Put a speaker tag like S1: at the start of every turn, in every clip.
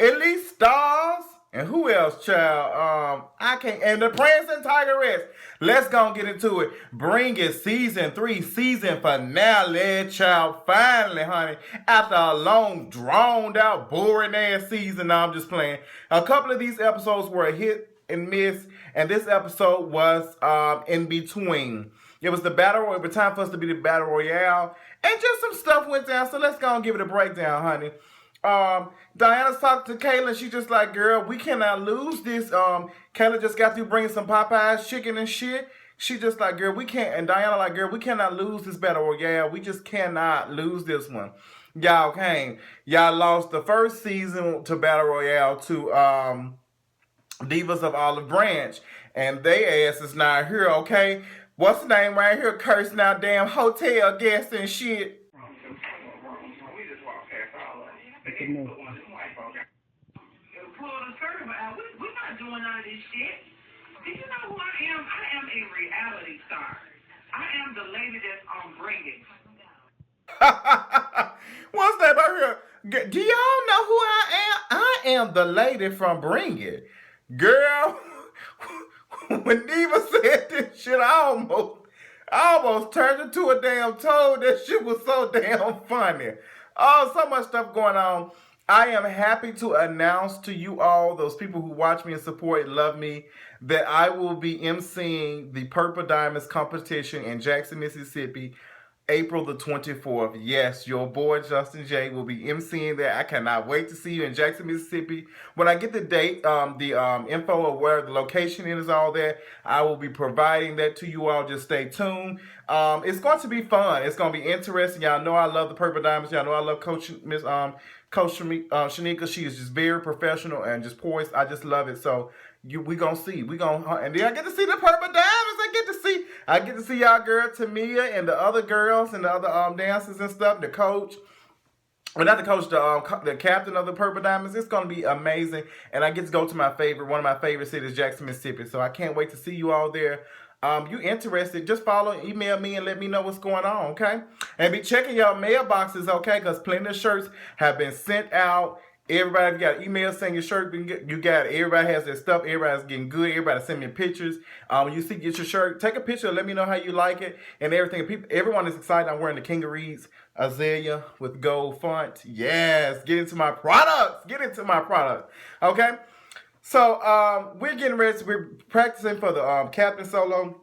S1: Elite Stars. And who else, child? I can't. And the Prince and Tigeress. Let's go and get into it. Bring it, season 3, season finale, child. Finally, honey. After a long, drawn out, boring ass season, no, I'm just playing. A couple of these episodes were a hit and miss, and this episode was in between. It was the battle royale. It was time for us to be the battle royale, and just some stuff went down. So let's go and give it a breakdown, honey. Diana's talking to Kayla. She's just like, girl, we cannot lose this. Kayla just got through bringing some Popeyes chicken and shit. She just like, girl, we can't. And Diana like, girl, we cannot lose this battle royale. We just cannot lose this one. Y'all came. Y'all lost the first season to battle royale to Divas of Olive Branch, and they ass is not here. Okay, what's the name right here? Cursing out damn hotel guests and shit.
S2: We're not doing none of this shit. Do you know who I am? I am a reality star. I am the lady that's on Bringing.
S1: What's that right here? Do y'all know who I am? I am the lady from Bring It. Girl, when Diva said this shit, I almost turned into a damn toad. That shit was so damn funny. Oh, so much stuff going on. I am happy to announce to you all, those people who watch me and support and love me, that I will be emceeing the Purple Diamonds competition in Jackson, Mississippi, April the 24th. Yes, your boy Justin J will be emceeing that. I cannot wait to see you in Jackson, Mississippi. When I get the date, the info of where the location is, all that, I will be providing that to you all. Just stay tuned. It's going to be fun. It's going to be interesting. Y'all know I love the Purple Diamonds. Y'all know I love Coach Shanika. She is just very professional and just poised. I just love it. So we gonna see. And then I get to see the Purple Diamonds. I get to see y'all girl Tamia and the other girls and the other dancers and stuff. The coach. Well, not the coach, the captain of the Purple Diamonds. It's gonna be amazing. And I get to go to one of my favorite cities, Jackson, Mississippi. So I can't wait to see you all there. You interested, just follow, email me, and let me know what's going on, okay? And be checking your mailboxes, okay? Because plenty of shirts have been sent out. Everybody, if you got an email saying your shirt, you got it. Everybody has their stuff. Everybody's getting good. Everybody send me pictures. When you get your shirt, take a picture. Let me know how you like it and everything. Everyone is excited. I'm wearing the Kingeries Azalea with gold font. Yes, get into my products. Okay? So we're getting ready. We're practicing for the Captain Solo,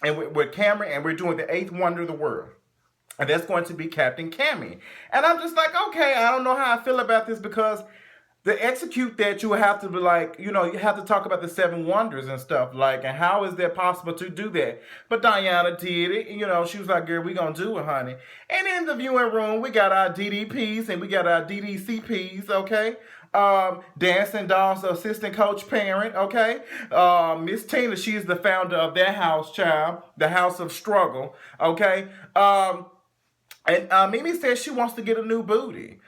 S1: and we're Cameron, and we're doing the 8th wonder of the world, and that's going to be Captain Cammy. And I'm just like, okay, I don't know how I feel about this, because to execute that, you have to be like, you have to talk about the 7 wonders and stuff, like, and how is that possible to do that? But Diana did it. She was like, girl, we gonna do it, honey. And in the viewing room, we got our DDPs and we got our DDCPs, okay? Dancing Dolls assistant coach parent, okay? Miss Tina, she is the founder of that house, child, the House of Struggle, okay? And Mimi says she wants to get a new booty.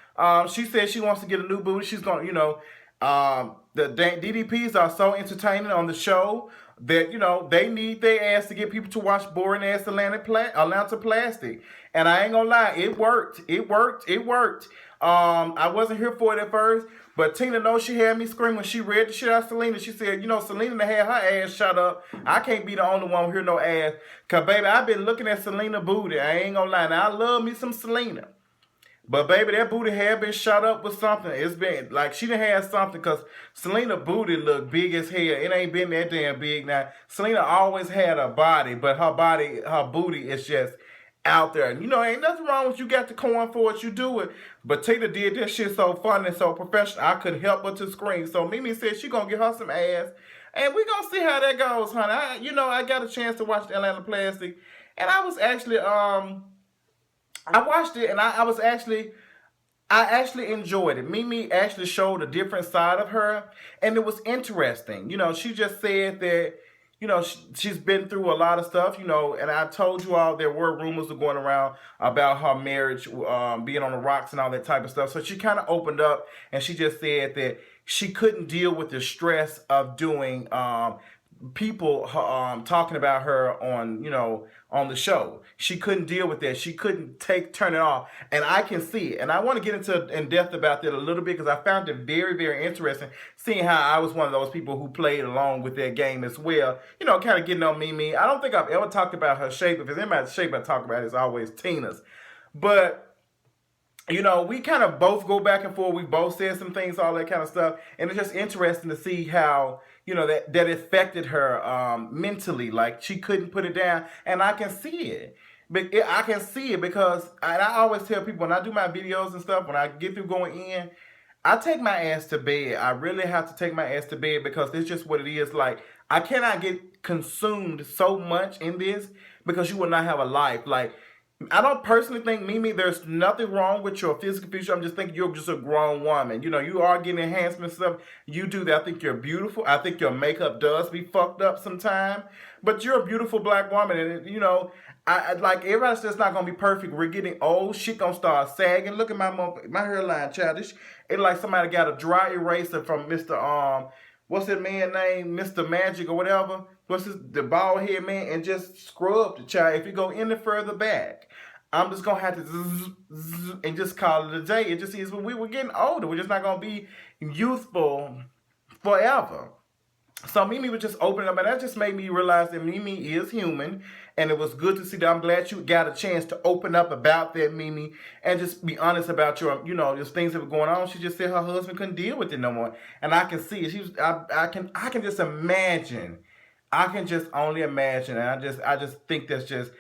S1: She says she wants to get a new booty. She's going to, the DDPs are so entertaining on the show that, they need their ass to get people to watch boring ass Atlanta Plastic. And I ain't gonna lie, it worked. I wasn't here for it at first, but Tina knows she had me scream when she read the shit out of Selena. She said, Selena had her ass shut up. I can't be the only one who hear no ass. Cause baby, I've been looking at Selena booty. I ain't gonna lie. Now I love me some Selena. But baby, that booty had been shot up with something. It's been like she done had something, because Selena booty look big as hell. It ain't been that damn big. Now Selena always had a body, but her booty is just out there. And ain't nothing wrong with you got the coin for it, you do it. But Tina did that shit so fun and so professional, I couldn't help but to scream. So Mimi said she gonna get her some ass. And we gonna see how that goes, honey. I got a chance to watch the Atlanta Plastic. And I was actually I watched it, and I actually enjoyed it. Mimi actually showed a different side of her, and it was interesting. She just said that, she's been through a lot of stuff, and I told you all there were rumors going around about her marriage being on the rocks and all that type of stuff. So she kind of opened up, and she just said that she couldn't deal with the stress of doing people talking about her on on the show. She couldn't deal with that. She couldn't turn it off, and I can see it. And I want to get into in depth about that a little bit because I found it very, very interesting seeing how I was one of those people who played along with that game as well. Kind of getting on Mimi. I don't think I've ever talked about her shape. If there's anybody's shape I talk about, it's always Tina's. But we kind of both go back and forth. We both said some things, all that kind of stuff, and it's just interesting to see how that affected her mentally. Like she couldn't put it down, and I can see it. But I can see it because I always tell people when I do my videos and stuff, when I get through going in, I take my ass to bed. I really have to take my ass to bed because it's just what it is. Like I cannot get consumed so much in this because you will not have a life. Like I don't personally think, Mimi, there's nothing wrong with your physical feature. I'm just thinking you're just a grown woman. You are getting enhancement stuff. You do that. I think you're beautiful. I think your makeup does be fucked up sometime. But you're a beautiful black woman. And, I like everybody's just not going to be perfect. We're getting old. Shit going to start sagging. Look at my hairline, childish. It's like somebody got a dry eraser from Mr. What's that man name? Mr. Magic or whatever. The bald head man, and just scrub the child. If you go any further back, I'm just gonna have to zzz, and just call it a day. It just is when we were getting older. We're just not gonna be youthful forever. So Mimi was just opening up, and that just made me realize that Mimi is human, and it was good to see that. I'm glad you got a chance to open up about that, Mimi, and just be honest about your, just things that were going on. She just said her husband couldn't deal with it no more, and I can see it. I can just imagine. I can just only imagine, and I just think that's just.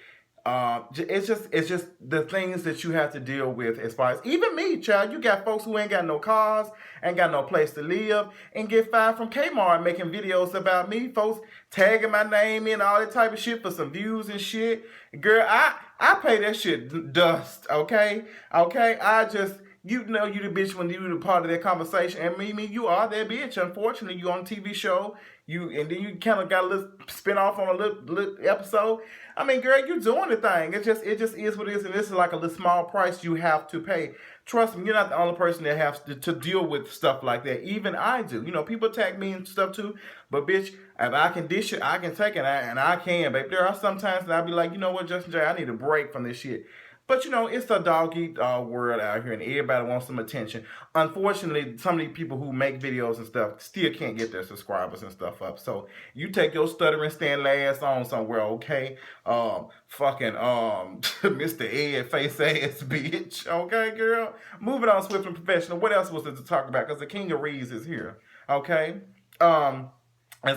S1: It's just the things that you have to deal with as far as even me, child. You got folks who ain't got no cars, ain't got no place to live, and get fired from Kmart making videos about me. Folks tagging my name in all that type of shit for some views and shit. Girl, I pay that shit dust. Okay. I just. You the bitch when you the part of that conversation, and Mimi, you are that bitch. Unfortunately, you on a TV show, and then you kind of got a little spin off on a little episode. I mean, girl, you doing the thing. It just is what it is, and this is like a little small price you have to pay. Trust me, you're not the only person that has to deal with stuff like that. Even I do. People tag me and stuff too, but bitch, if I can dish it, I can take it, and I can, babe. There are sometimes that I be like, you know what, Justin J, I need a break from this shit. But it's a dog-eat world out here, and everybody wants some attention. Unfortunately, some of these people who make videos and stuff still can't get their subscribers and stuff up. So you take your stuttering stand ass on somewhere, okay? Fucking Mr. Ed face ass bitch, okay, girl? Moving on, swift and professional. What else was there to talk about? Because the King of Reeds is here, okay? And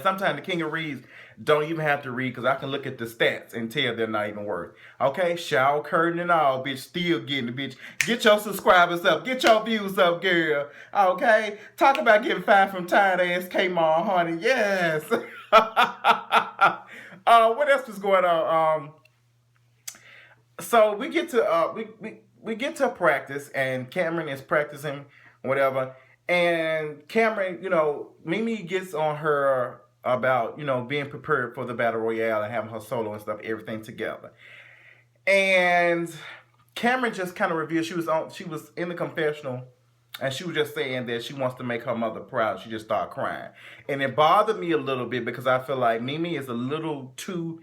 S1: sometimes the King of Reeds don't even have to read because I can look at the stats and tell they're not even worth. Okay, shower curtain and all, bitch, still getting the bitch. Get your subscribers up, get your views up, girl. Okay, talk about getting fired from tired ass Kmart, honey. Yes. What else was going on? So we get to we get to practice, and Cameron is practicing whatever. And Cameron, Mimi gets on her about, being prepared for the Battle Royale and having her solo and stuff, everything together. And Cameron just kind of revealed she was in the confessional, and she was just saying that she wants to make her mother proud. She just started crying. And it bothered me a little bit because I feel like Mimi is a little too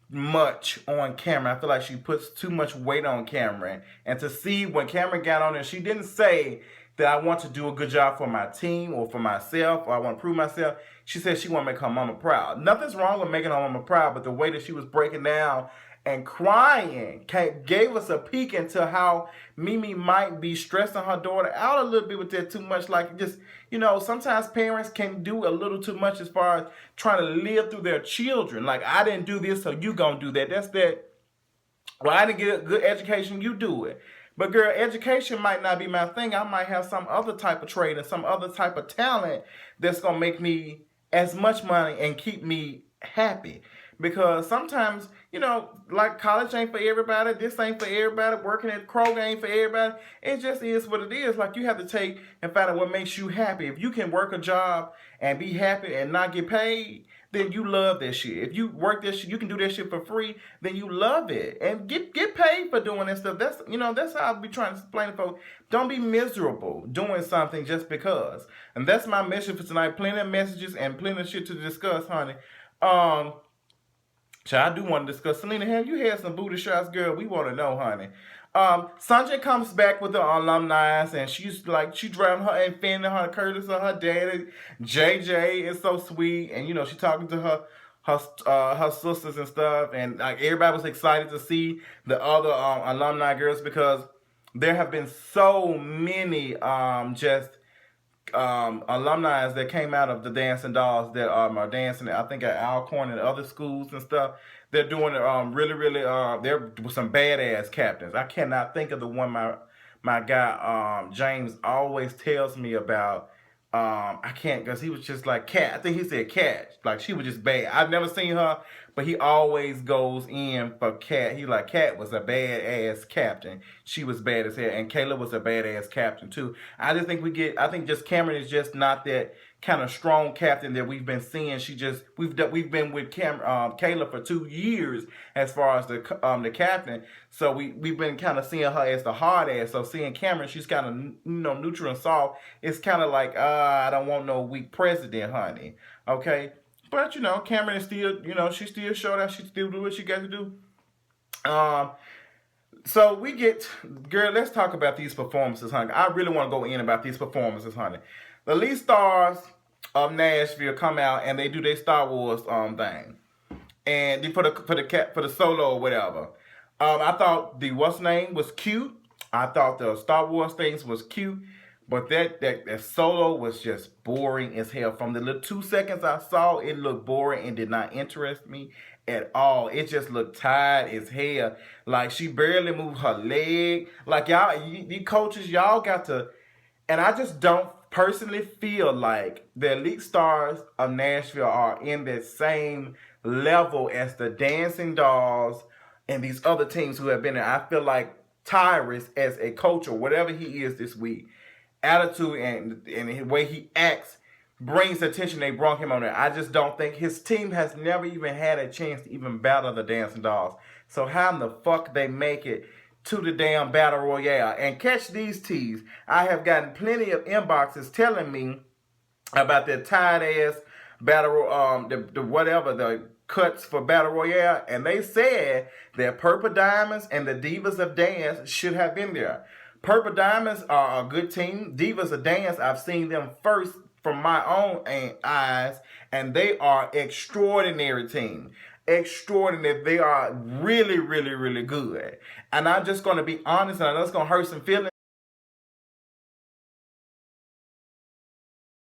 S1: much on Cameron. I feel like she puts too much weight on Cameron. And to see when Cameron got on there, she didn't say that I want to do a good job for my team or for myself, or I want to prove myself. She said she want to make her mama proud. Nothing's wrong with making her mama proud, but the way that she was breaking down and crying gave us a peek into how Mimi might be stressing her daughter out a little bit with that too much. Like just, sometimes parents can do a little too much as far as trying to live through their children. Like, I didn't do this, so you gonna do that. That's that. Well, I didn't get a good education, you do it. But girl, education might not be my thing. I might have some other type of trade and some other type of talent that's going to make me as much money and keep me happy. Because sometimes, like college ain't for everybody. This ain't for everybody. Working at Kroger ain't for everybody. It just is what it is. Like, you have to take and find out what makes you happy. If you can work a job and be happy and not get paid, then you love that shit. If you work this shit, you can do that shit for free, then you love it. And get paid for doing that stuff. That's how I be trying to explain to folks. Don't be miserable doing something just because. And that's my message for tonight. Plenty of messages and plenty of shit to discuss, honey. Um, I do want to discuss. Selena, have you had some booty shots, girl? We want to know, honey. Sanjay comes back with the alumni, and she's like, she driving her and fanning her Curtis or her daddy. JJ is so sweet, and she talking to her sisters and stuff, and like everybody was excited to see the other alumni girls because there have been so many just alumni that came out of the Dancing Dolls that are dancing. I think at Alcorn and other schools and stuff. They're doing it really, really. There were some badass captains. I cannot think of the one my guy James always tells me about. I can't because he was just like Cat. I think he said Cat. Like she was just bad. I've never seen her, but he always goes in for Cat. He like Cat was a badass captain. She was bad as hell, and Kayla was a badass captain too. I just think I think just Cameron is just not that kind of strong captain that we've been seeing. We've been with Kayla for 2 years as far as the captain. So we've been kind of seeing her as the hard ass. So seeing Cameron, she's kind of neutral and soft. It's kind of like I don't want no weak president, honey. Okay, but Cameron is still she still showed out. She still do what she got to do. So we get, girl, let's talk about these performances, honey. I really want to go in about these performances, honey. The lead stars of Nashville come out and they do their Star Wars thing, and they for the solo or whatever. I thought the what's name was cute. I thought the Star Wars things was cute, but that solo was just boring as hell. From the little 2 seconds I saw, it looked boring and did not interest me at all. It just looked tired as hell. Like she barely moved her leg. Like the coaches, y'all got to. And I just don't personally feel like the elite stars of Nashville are in that same level as the Dancing Dolls and these other teams who have been there. I feel like Tyrus, as a coach or whatever he is this week, attitude and the way he acts brings attention. They brought him on there. I just don't think his team has never even had a chance to even battle the Dancing Dolls. So how in the fuck they make it to the damn battle royale? And catch these teas. I have gotten plenty of inboxes telling me about that tired ass battle the whatever the cuts for battle royale, and they said that Purple Diamonds and the Divas of Dance should have been there. Purple Diamonds are a good team. Divas of Dance, I've seen them first from my own eyes, and they are extraordinary team. Extraordinary. They are really, really, really good. And I'm just going to be honest, and I know it's going to hurt some feelings.